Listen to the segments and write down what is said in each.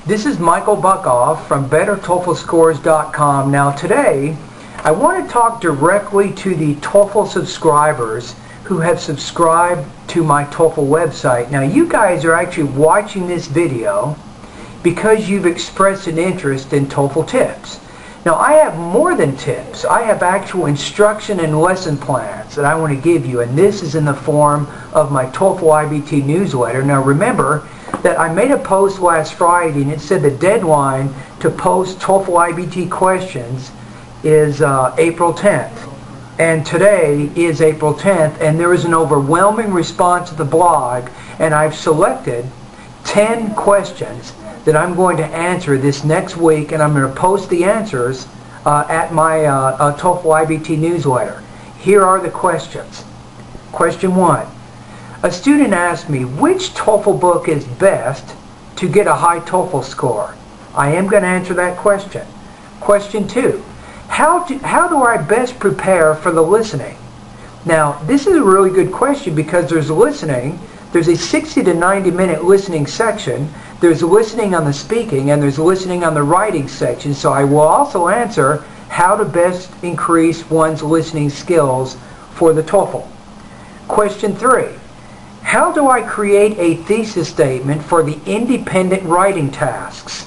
This is Michael Buckhoff from BetterTOEFLScores.com. Now today, I want to talk directly to the TOEFL subscribers who have subscribed to my TOEFL website. Now you guys are actually watching this video because you've expressed an interest in TOEFL tips. Now I have more than tips. I have actual instruction and lesson plans that I want to give you, and this is in the form of my TOEFL iBT newsletter. Now remember that I made a post last Friday and it said the deadline to post TOEFL iBT questions is April 10th. And today is April 10th, and there is an overwhelming response to the blog, and I've selected 10 questions that I'm going to answer this next week, and I'm going to post the answers at my TOEFL iBT newsletter. Here are the questions. Question 1. A student asked me which TOEFL book is best to get a high TOEFL score. I am going to answer that question. Question 2. How do I best prepare for the listening? Now, this is a really good question because there's listening. There's a 60 to 90 minute listening section. There's listening on the speaking, and there's listening on the writing section. So I will also answer how to best increase one's listening skills for the TOEFL. Question 3. How do I create a thesis statement for the independent writing tasks?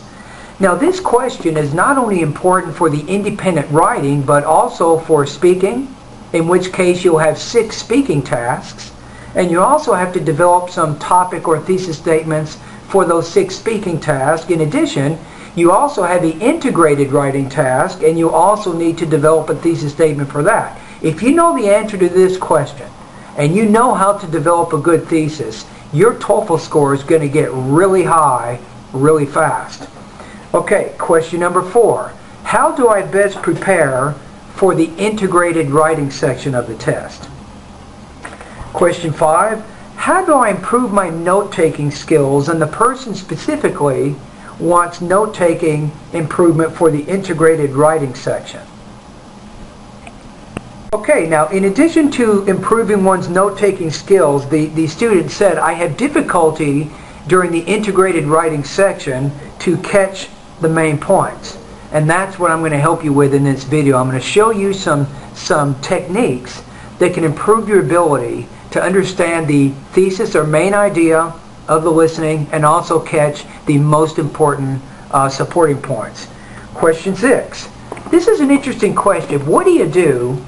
Now this question is not only important for the independent writing, but also for speaking, in which case you'll have 6 speaking tasks, and you also have to develop some topic or thesis statements for those 6 speaking tasks. In addition, you also have the integrated writing task, and you also need to develop a thesis statement for that. If you know the answer to this question, and you know how to develop a good thesis, your TOEFL score is going to get really high really fast. Okay, question number 4. How do I best prepare for the integrated writing section of the test? Question 5. How do I improve my note-taking skills? And the person specifically wants note-taking improvement for the integrated writing section. Okay, now in addition to improving one's note-taking skills, the student said, I have difficulty during the integrated writing section to catch the main points. And that's what I'm going to help you with in this video. I'm going to show you some techniques that can improve your ability to understand the thesis or main idea of the listening and also catch the most important supporting points. Question 6. This is an interesting question. What do you do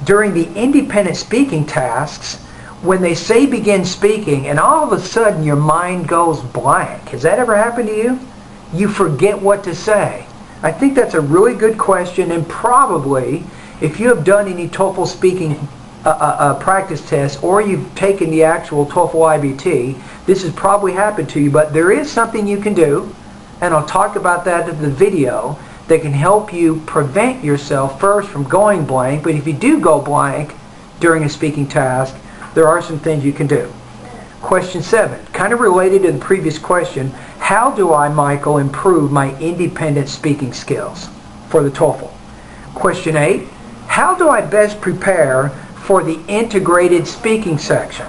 during the independent speaking tasks when they say begin speaking and all of a sudden your mind goes blank? Has that ever happened to you? You forget what to say. I think that's a really good question, and probably if you have done any TOEFL speaking practice tests or you've taken the actual TOEFL iBT, this has probably happened to you, but there is something you can do, and I'll talk about that in the video, that can help you prevent yourself first from going blank. But if you do go blank during a speaking task, there are some things you can do. Question 7, kind of related to the previous question. How do I, Michael, improve my independent speaking skills for the TOEFL? Question 8, how do I best prepare for the integrated speaking section?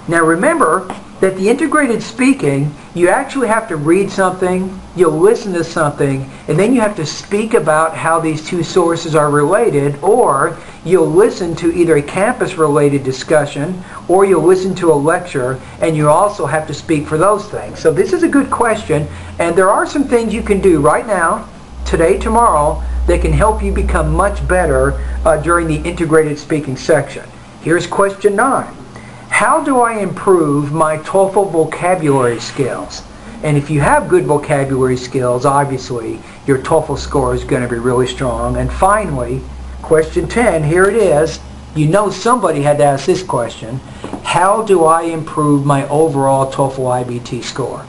Now remember that the integrated speaking, you actually have to read something, you'll listen to something, and then you have to speak about how these two sources are related, or you'll listen to either a campus-related discussion or you'll listen to a lecture, and you also have to speak for those things. So this is a good question, and there are some things you can do right now, today, tomorrow, that can help you become much better during the integrated speaking section. Here's question 9. How do I improve my TOEFL vocabulary skills? And if you have good vocabulary skills, obviously your TOEFL score is going to be really strong. And finally, question 10, here it is. You know somebody had to ask this question. How do I improve my overall TOEFL iBT score?